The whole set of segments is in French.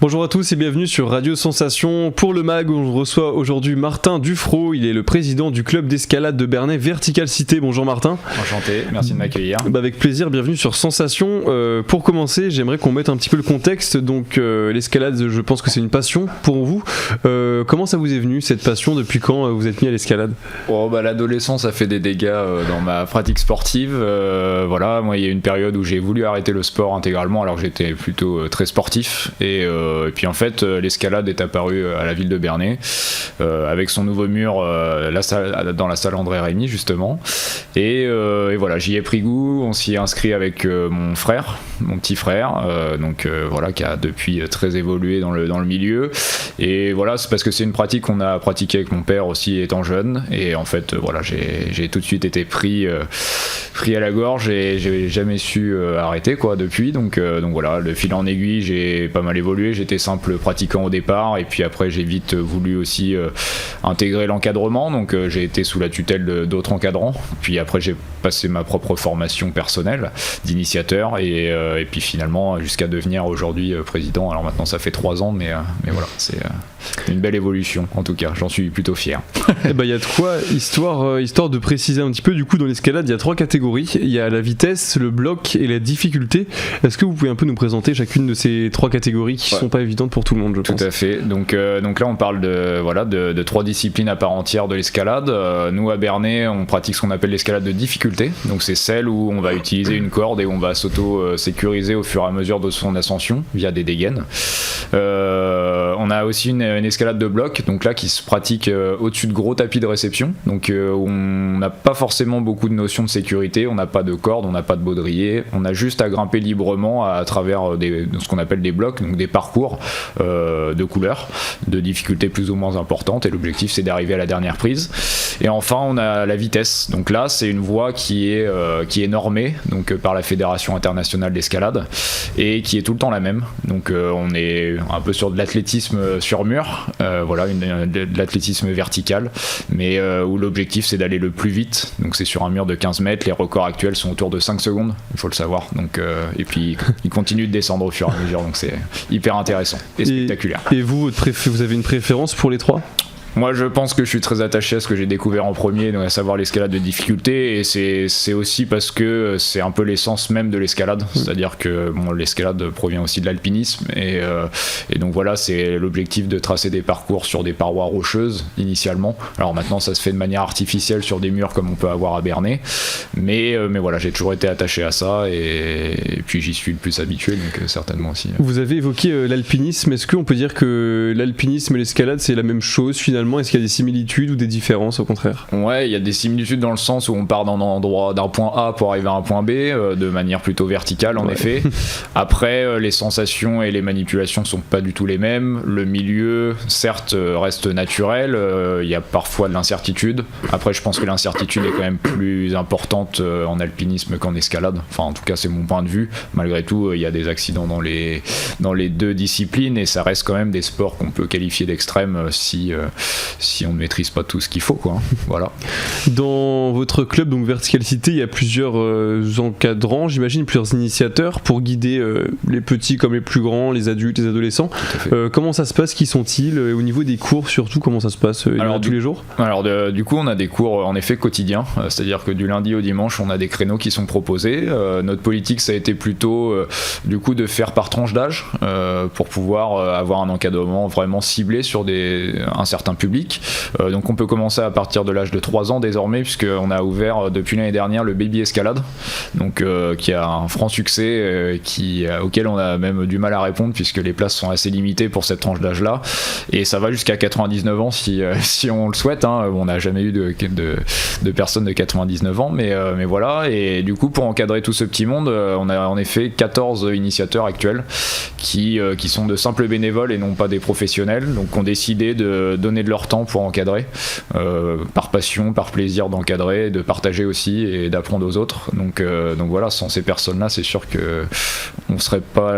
Bonjour à tous et bienvenue sur Radio Sensation pour le MAG où on reçoit aujourd'hui Martin Dufraud. Il est le président du club d'escalade de Bernay Vertical Cité. Bonjour Martin. Enchanté, merci de m'accueillir. Avec plaisir, bienvenue sur Sensation. Pour commencer, j'aimerais qu'on mette un petit peu le contexte. Donc l'escalade, je pense que c'est une passion pour vous. Comment ça vous est venu cette passion? Depuis quand vous êtes mis à l'escalade? L'adolescence a fait des dégâts dans ma pratique sportive. Moi il y a une période où j'ai voulu arrêter le sport intégralement alors que j'étais plutôt très sportif. Et puis en fait l'escalade est apparue à la ville de Bernay avec son nouveau mur dans la salle André Rémy justement. Et voilà, j'y ai pris goût. On s'y est inscrit avec mon petit frère, qui a depuis très évolué dans le milieu. Et voilà, c'est parce que c'est une pratique qu'on a pratiquée avec mon père aussi étant jeune. Et en fait, j'ai tout de suite été pris à la gorge et j'ai jamais su arrêter depuis. Donc voilà, le fil en aiguille, j'ai pas mal évolué. J'étais simple pratiquant au départ et puis après j'ai vite voulu aussi intégrer l'encadrement. Donc j'ai été sous la tutelle d'autres encadrants. Puis après j'ai passé ma propre formation personnelle d'initiateur et puis finalement jusqu'à devenir aujourd'hui président. Alors maintenant ça fait 3 ans, mais voilà, c'est une belle évolution en tout cas. J'en suis plutôt fier. Il y a de quoi, histoire de préciser un petit peu. Du coup, dans l'escalade, il y a 3 catégories. Il y a la vitesse, le bloc et la difficulté. Est-ce que vous pouvez un peu nous présenter chacune de ces 3 catégories qui sont pas évidentes pour tout le monde, je pense. Tout à fait. Donc là, on parle de 3 disciplines à part entière de l'escalade. Nous, à Bernay, on pratique ce qu'on appelle l'escalade de difficulté. Donc c'est celle où on va utiliser une corde et on va s'auto-sécuriser au fur et à mesure de son ascension via des dégaines. On a aussi une escalade de bloc, donc là qui se pratique au-dessus de gros tapis de réception. Donc on n'a pas forcément beaucoup de notions de sécurité, on n'a pas de corde, on n'a pas de baudrier, on a juste à grimper librement à travers ce qu'on appelle des blocs, donc des parcours de couleurs, de difficultés plus ou moins importantes, et l'objectif c'est d'arriver à la dernière prise. Et enfin on a la vitesse, donc là c'est une voie qui est normée donc, par la Fédération internationale d'escalade et qui est tout le temps la même. Donc on est un peu sur de l'athlétisme sur mur, de l'athlétisme vertical, mais où l'objectif c'est d'aller le plus vite. Donc c'est sur un mur de 15 mètres, les records actuels sont autour de 5 secondes, il faut le savoir. Donc, et puis ils continuent de descendre au fur et à mesure, donc c'est hyper intéressant et spectaculaire. Et vous, vous avez une préférence pour les 3? Moi je pense que je suis très attaché à ce que j'ai découvert en premier, donc à savoir l'escalade de difficulté, et c'est aussi parce que c'est un peu l'essence même de l'escalade, c'est-à-dire que l'escalade provient aussi de l'alpinisme et donc voilà, c'est l'objectif de tracer des parcours sur des parois rocheuses initialement. Alors maintenant ça se fait de manière artificielle sur des murs comme on peut avoir à Bernay, mais voilà, j'ai toujours été attaché à ça et puis j'y suis le plus habitué, donc certainement aussi. Vous avez évoqué l'alpinisme, est-ce qu'on peut dire que l'alpinisme et l'escalade c'est la même chose finalement? Est-ce qu'il y a des similitudes ou des différences au contraire? Ouais, il y a des similitudes dans le sens où on part d'un point A pour arriver à un point B de manière plutôt verticale en effet. Après, les sensations et les manipulations sont pas du tout les mêmes. Le milieu, certes, reste naturel. Il y a parfois de l'incertitude. Après, je pense que l'incertitude est quand même plus importante en alpinisme qu'en escalade. Enfin, en tout cas, c'est mon point de vue. Malgré tout, il y a des accidents dans les 2 disciplines et ça reste quand même des sports qu'on peut qualifier d'extrêmes si on ne maîtrise pas tout ce qu'il faut, Voilà. Dans votre club, donc Vertical Cité, il y a plusieurs encadrants, j'imagine, plusieurs initiateurs pour guider les petits comme les plus grands, les adultes, les adolescents. Comment ça se passe? Qui sont-ils? Au niveau des cours surtout, comment ça se passe? Tous les jours? Alors du coup, on a des cours en effet quotidiens, c'est-à-dire que du lundi au dimanche, on a des créneaux qui sont proposés. Notre politique, ça a été plutôt du coup de faire par tranche d'âge pour pouvoir avoir un encadrement vraiment ciblé sur un certain public. Donc on peut commencer à partir de l'âge de 3 ans désormais, puisqu'on a ouvert depuis l'année dernière le Baby Escalade, donc qui a un franc succès auquel on a même du mal à répondre puisque les places sont assez limitées pour cette tranche d'âge là, et ça va jusqu'à 99 ans si on le souhaite, On n'a jamais eu de personnes de 99 ans, mais voilà. Et du coup, pour encadrer tout ce petit monde, on a en effet 14 initiateurs actuels qui sont de simples bénévoles et non pas des professionnels, donc ont décidé de donner de leur temps pour encadrer, par passion, par plaisir d'encadrer, de partager aussi et d'apprendre aux autres. Donc voilà, sans ces personnes-là, c'est sûr que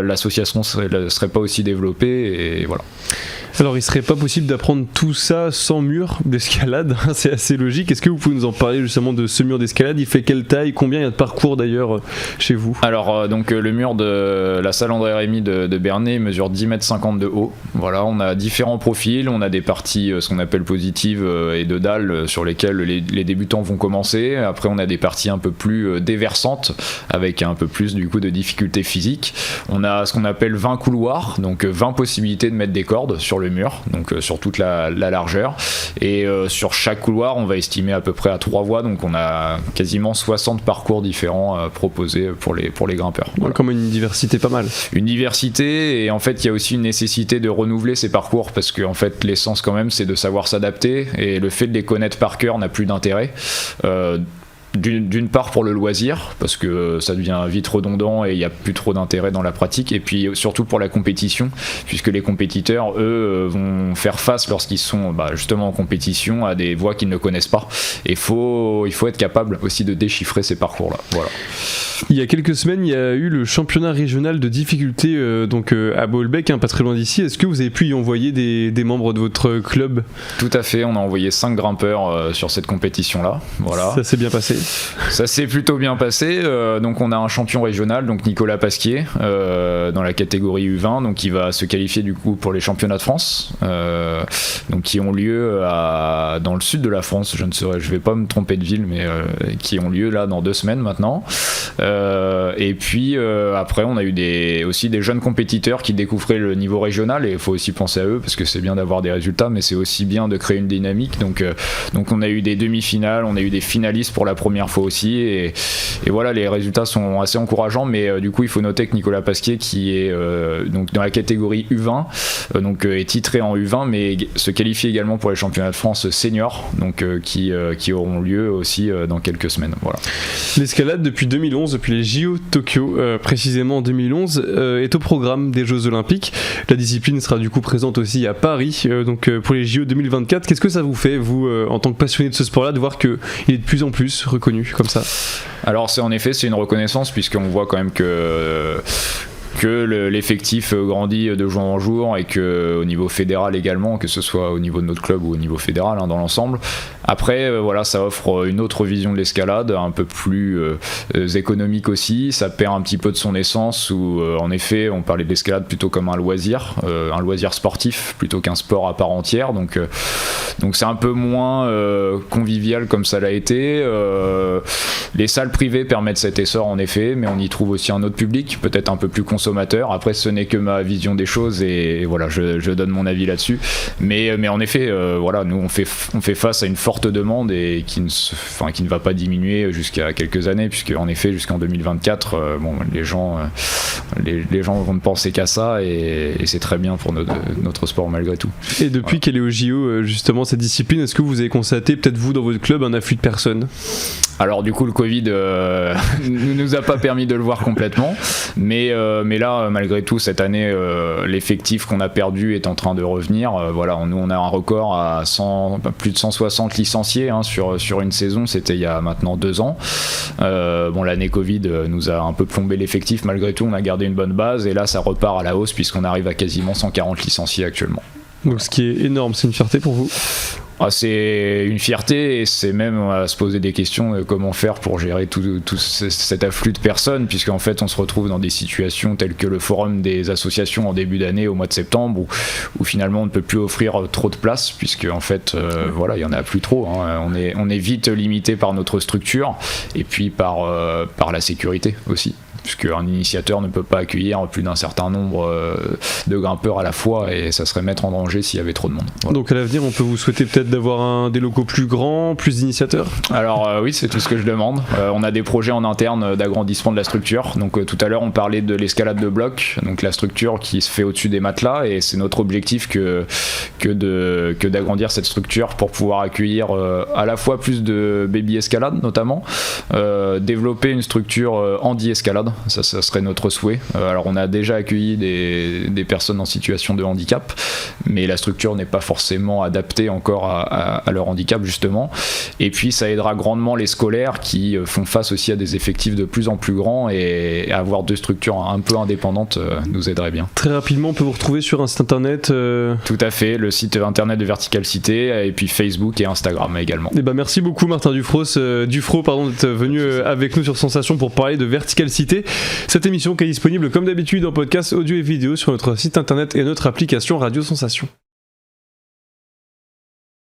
l'association serait pas aussi développée, et voilà. Alors il serait pas possible d'apprendre tout ça sans mur d'escalade, c'est assez logique. Est-ce que vous pouvez nous en parler justement de ce mur d'escalade? Il fait quelle taille? Combien il y a de parcours d'ailleurs chez vous? Alors donc le mur de la salle André Rémy de Bernay mesure 10,50 m de haut. Voilà, on a différents profils, on a des parties ce qu'on appelle positives et de dalles sur lesquelles les débutants vont commencer. Après on a des parties un peu plus déversantes avec un peu plus du coup de difficulté physique. On a ce qu'on appelle 20 couloirs, donc 20 possibilités de mettre des cordes sur le mur, donc sur toute la largeur, et sur chaque couloir on va estimer à peu près à 3 voies, donc on a quasiment 60 parcours différents proposés pour les grimpeurs. Voilà. Comme une diversité pas mal. Une diversité, et en fait il y a aussi une nécessité de renouveler ces parcours, parce que en fait l'essence quand même c'est de savoir s'adapter, et le fait de les connaître par cœur n'a plus d'intérêt. D'une part pour le loisir, parce que ça devient vite redondant et il n'y a plus trop d'intérêt dans la pratique, et puis surtout pour la compétition, puisque les compétiteurs eux vont faire face lorsqu'ils sont justement en compétition à des voies qu'ils ne connaissent pas, et il faut être capable aussi de déchiffrer ces parcours là. Voilà. Il y a quelques semaines, il y a eu le championnat régional de difficulté à Baalbek, pas très loin d'ici. Est-ce que vous avez pu y envoyer des membres de votre club? Tout à fait, on a envoyé 5 grimpeurs sur cette compétition-là. Voilà. Ça s'est bien passé? Ça s'est plutôt bien passé. Donc on a un champion régional, donc Nicolas Pasquier, dans la catégorie U20, donc qui va se qualifier du coup pour les championnats de France, donc qui ont lieu dans le sud de la France. Je vais pas me tromper de ville, mais qui ont lieu là dans 2 semaines maintenant. Et puis après on a eu aussi des jeunes compétiteurs qui découvraient le niveau régional, et il faut aussi penser à eux, parce que c'est bien d'avoir des résultats, mais c'est aussi bien de créer une dynamique. Donc on a eu des demi-finales, on a eu des finalistes pour la première fois aussi, et voilà, les résultats sont assez encourageants. Mais du coup il faut noter que Nicolas Pasquier, qui est donc dans la catégorie U20, est titré en U20, mais se qualifie également pour les championnats de France seniors, donc qui auront lieu aussi dans quelques semaines. Voilà. L'escalade depuis 2011, depuis les JO Tokyo, précisément en 2011, est au programme des Jeux Olympiques. La discipline sera du coup présente aussi à Paris, pour les JO 2024. Qu'est-ce que ça vous fait, vous, en tant que passionné de ce sport-là, de voir qu'il est de plus en plus reconnu comme ça? Alors c'est une reconnaissance, puisqu'on voit quand même que l'effectif grandit de jour en jour, et que au niveau fédéral également, que ce soit au niveau de notre club ou au niveau fédéral, dans l'ensemble. Après voilà, ça offre une autre vision de l'escalade, un peu plus économique aussi. Ça perd un petit peu de son essence, où en effet on parlait de l'escalade plutôt comme un loisir sportif plutôt qu'un sport à part entière, donc c'est un peu moins convivial comme ça l'a été. Les salles privées permettent cet essor en effet, mais on y trouve aussi un autre public, peut-être un peu plus consommateur. Après ce n'est que ma vision des choses, et voilà, je donne mon avis là-dessus, mais en effet voilà, nous on fait face à une forte demande, et qui ne va pas diminuer jusqu'à quelques années, puisque en effet jusqu'en 2024 les gens vont ne penser qu'à ça, et c'est très bien pour notre sport malgré tout. Et depuis qu'elle est au JO justement cette discipline, est-ce que vous avez constaté, peut-être vous dans votre club, un afflux de personnes? Alors du coup le Covid ne nous a pas permis de le voir complètement, mais là malgré tout cette année l'effectif qu'on a perdu est en train de revenir. Voilà, nous on a un record à plus de 160 licenciés sur une saison, c'était il y a maintenant 2 ans. L'année Covid nous a un peu plombé l'effectif, malgré tout on a gardé une bonne base, et là ça repart à la hausse, puisqu'on arrive à quasiment 140 licenciés actuellement. Donc ce qui est énorme, c'est une fierté pour vous? C'est une fierté, et c'est même à se poser des questions de comment faire pour gérer tout cet afflux de personnes, puisqu'en fait on se retrouve dans des situations telles que le forum des associations en début d'année au mois de septembre, où finalement on ne peut plus offrir trop de place, puisque en fait voilà, il y en a plus trop, on est vite limité par notre structure, et puis par la sécurité aussi, puisqu'un initiateur ne peut pas accueillir plus d'un certain nombre de grimpeurs à la fois, et ça serait mettre en danger s'il y avait trop de monde. Voilà. Donc à l'avenir on peut vous souhaiter peut-être d'avoir des locaux plus grands, plus d'initiateurs? Alors oui, c'est tout ce que je demande. On a des projets en interne d'agrandissement de la structure. Donc tout à l'heure on parlait de l'escalade de bloc, donc la structure qui se fait au-dessus des matelas, et c'est notre objectif que d'agrandir cette structure pour pouvoir accueillir à la fois plus de baby escalade notamment, développer une structure handi escalade, EHPAD, ça serait notre souhait. Alors on a déjà accueilli des personnes en situation de handicap, mais la structure n'est pas forcément adaptée encore à leur handicap justement. Et puis ça aidera grandement les scolaires qui font face aussi à des effectifs de plus en plus grands, et avoir deux structures un peu indépendantes nous aiderait bien. Très rapidement, on peut vous retrouver sur un site internet Tout à fait, le site internet de Vertical Cité, et puis Facebook et Instagram également. Et merci beaucoup Martin Dufro d'être venu avec nous sur Sensation pour parler de Vertical Cité. Cette émission qui est disponible comme d'habitude en podcast audio et vidéo sur notre site internet et notre application Radio Sensation.